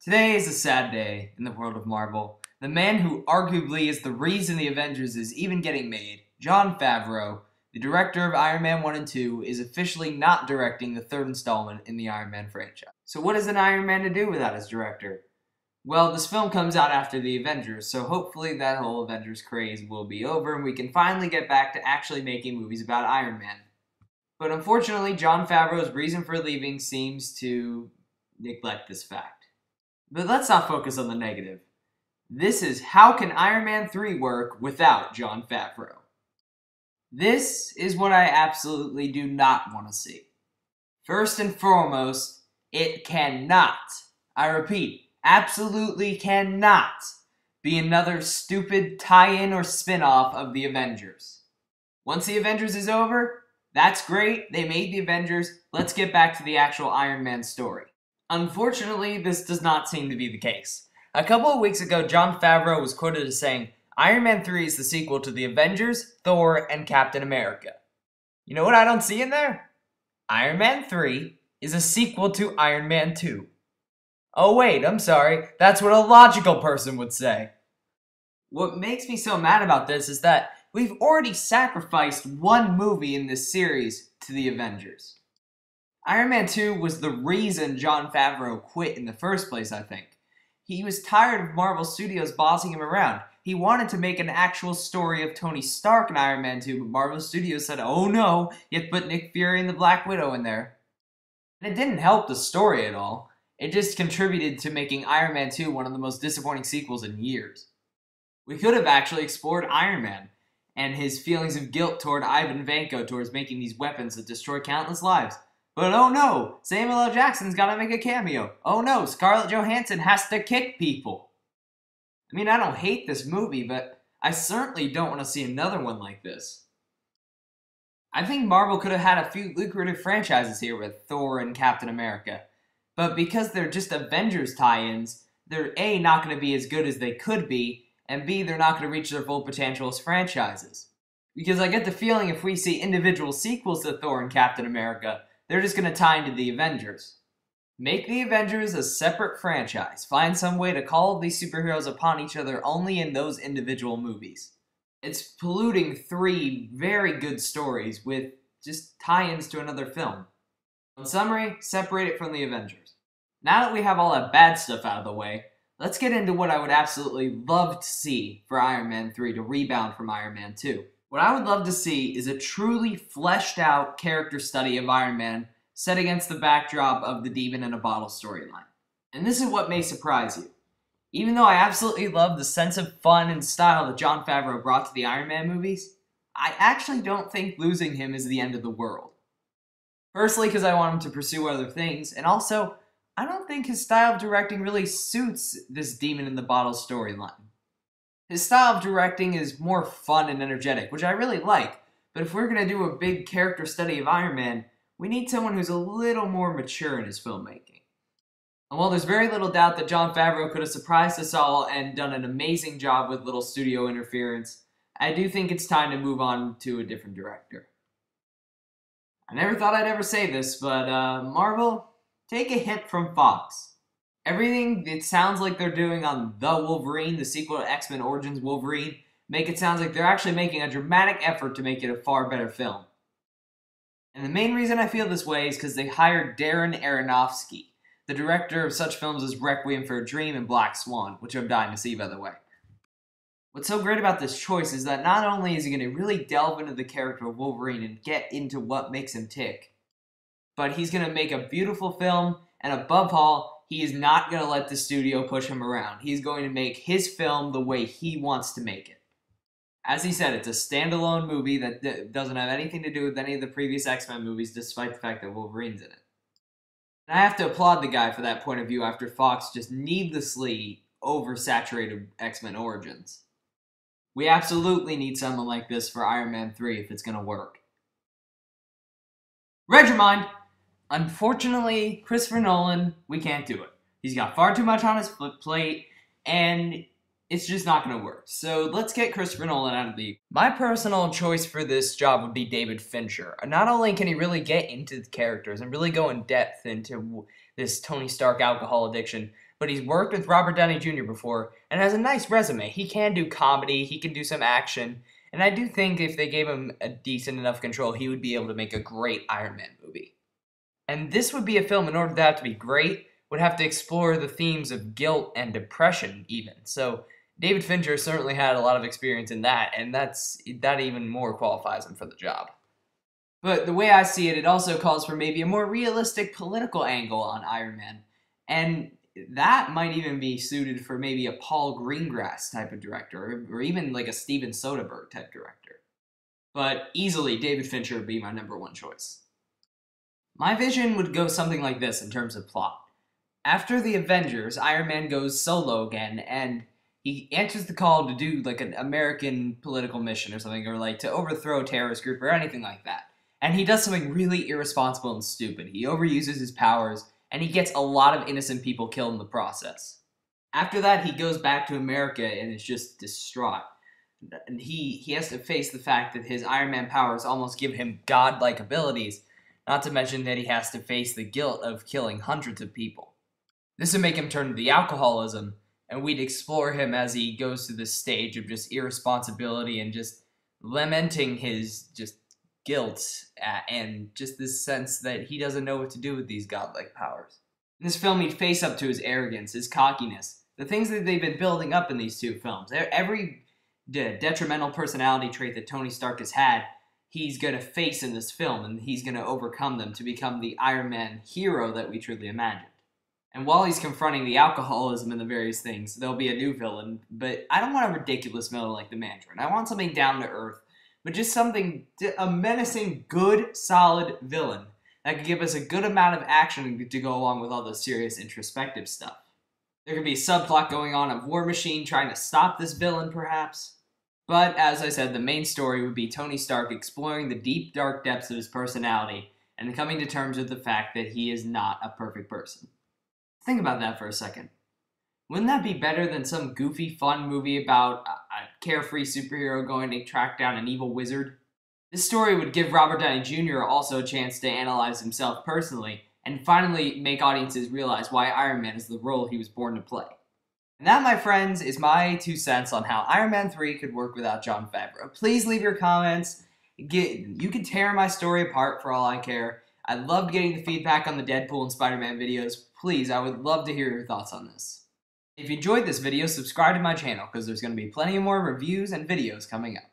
Today is a sad day in the world of Marvel. The man who arguably is the reason the Avengers is even getting made, Jon Favreau, the director of Iron Man 1 and 2, is officially not directing the third installment in the Iron Man franchise. So what is an Iron Man to do without his director? Well, this film comes out after the Avengers, so hopefully that whole Avengers craze will be over and we can finally get back to actually making movies about Iron Man. But unfortunately, Jon Favreau's reason for leaving seems to neglect this fact. But let's not focus on the negative. This is how can Iron Man 3 work without Jon Favreau? This is what I absolutely do not want to see. First and foremost, it cannot, I repeat, absolutely cannot be another stupid tie-in or spin-off of the Avengers. Once the Avengers is over, that's great, they made the Avengers, let's get back to the actual Iron Man story. Unfortunately, this does not seem to be the case. A couple of weeks ago, Jon Favreau was quoted as saying, Iron Man 3 is the sequel to the Avengers, Thor, and Captain America. You know what I don't see in there? Iron Man 3 is a sequel to Iron Man 2. Oh wait, I'm sorry, that's what a logical person would say. What makes me so mad about this is that we've already sacrificed one movie in this series to the Avengers. Iron Man 2 was the reason Jon Favreau quit in the first place, I think. He was tired of Marvel Studios bossing him around. He wanted to make an actual story of Tony Stark in Iron Man 2, but Marvel Studios said, oh no, you have to put Nick Fury and the Black Widow in there. And it didn't help the story at all. It just contributed to making Iron Man 2 one of the most disappointing sequels in years. We could have actually explored Iron Man and his feelings of guilt toward Ivan Vanko towards making these weapons that destroy countless lives. But oh no, Samuel L. Jackson's gotta make a cameo. Oh no, Scarlett Johansson has to kick people. I mean, I don't hate this movie, but I certainly don't want to see another one like this. I think Marvel could have had a few lucrative franchises here with Thor and Captain America. But because they're just Avengers tie-ins, they're A, not going to be as good as they could be, and B, they're not going to reach their full potential as franchises. Because I get the feeling if we see individual sequels to Thor and Captain America, they're just going to tie into the Avengers. Make the Avengers a separate franchise. Find some way to call these superheroes upon each other only in those individual movies. It's polluting three very good stories with just tie-ins to another film. In summary, separate it from the Avengers. Now that we have all that bad stuff out of the way, let's get into what I would absolutely love to see for Iron Man 3 to rebound from Iron Man 2. What I would love to see is a truly fleshed out character study of Iron Man set against the backdrop of the Demon in a Bottle storyline. And this is what may surprise you. Even though I absolutely love the sense of fun and style that Jon Favreau brought to the Iron Man movies, I actually don't think losing him is the end of the world. Firstly, because I want him to pursue other things, and also, I don't think his style of directing really suits this Demon in the Bottle storyline. His style of directing is more fun and energetic, which I really like, but if we're going to do a big character study of Iron Man, we need someone who's a little more mature in his filmmaking. And while there's very little doubt that Jon Favreau could have surprised us all and done an amazing job with little studio interference, I do think it's time to move on to a different director. I never thought I'd ever say this, but Marvel, take a hit from Fox. Everything it sounds like they're doing on The Wolverine, the sequel to X-Men Origins Wolverine, make it sound like they're actually making a dramatic effort to make it a far better film. And the main reason I feel this way is because they hired Darren Aronofsky, the director of such films as Requiem for a Dream and Black Swan, which I'm dying to see, by the way. What's so great about this choice is that not only is he going to really delve into the character of Wolverine and get into what makes him tick, but he's going to make a beautiful film, and above all, he is not going to let the studio push him around. He's going to make his film the way he wants to make it. As he said, it's a standalone movie that doesn't have anything to do with any of the previous X-Men movies, despite the fact that Wolverine's in it. And I have to applaud the guy for that point of view after Fox just needlessly oversaturated X-Men Origins. We absolutely need someone like this for Iron Man 3 if it's going to work. Read your mind! Unfortunately, Christopher Nolan, we can't do it. He's got far too much on his plate, and it's just not going to work. So let's get Christopher Nolan out of the... My personal choice for this job would be David Fincher. Not only can he really get into the characters and really go in depth into this Tony Stark alcohol addiction, but he's worked with Robert Downey Jr. before and has a nice resume. He can do comedy, he can do some action, and I do think if they gave him a decent enough control, he would be able to make a great Iron Man movie. And this would be a film, in order for that to be great, would have to explore the themes of guilt and depression even. So David Fincher certainly had a lot of experience in that, and that even more qualifies him for the job. But the way I see it, it also calls for maybe a more realistic political angle on Iron Man. And that might even be suited for maybe a Paul Greengrass type of director, or even like a Steven Soderbergh type director. But easily, David Fincher would be my #1 choice. My vision would go something like this in terms of plot. After the Avengers, Iron Man goes solo again, and he answers the call to do like an American political mission or something, or like to overthrow a terrorist group or anything like that. And he does something really irresponsible and stupid. He overuses his powers, and he gets a lot of innocent people killed in the process. After that, he goes back to America and is just distraught. And he has to face the fact that his Iron Man powers almost give him godlike abilities, not to mention that he has to face the guilt of killing hundreds of people. This would make him turn to the alcoholism, and we'd explore him as he goes through this stage of just irresponsibility and just lamenting his just guilt and just this sense that he doesn't know what to do with these godlike powers. In this film, he'd face up to his arrogance, his cockiness, the things that they've been building up in these two films. Every detrimental personality trait that Tony Stark has had, he's going to face in this film, and he's going to overcome them to become the Iron Man hero that we truly imagined. And while he's confronting the alcoholism and the various things, there'll be a new villain, but I don't want a ridiculous villain like the Mandarin. I want something down to earth, but just something, a menacing, good, solid villain that could give us a good amount of action to go along with all the serious introspective stuff. There could be a subplot going on of War Machine trying to stop this villain, perhaps. But, as I said, the main story would be Tony Stark exploring the deep, dark depths of his personality and coming to terms with the fact that he is not a perfect person. Think about that for a second. Wouldn't that be better than some goofy, fun movie about a carefree superhero going to track down an evil wizard? This story would give Robert Downey Jr. also a chance to analyze himself personally and finally make audiences realize why Iron Man is the role he was born to play. And that, my friends, is my 2 cents on how Iron Man 3 could work without Jon Favreau. Please leave your comments. You can tear my story apart for all I care. I loved getting the feedback on the Deadpool and Spider-Man videos. Please, I would love to hear your thoughts on this. If you enjoyed this video, subscribe to my channel because there's going to be plenty more reviews and videos coming up.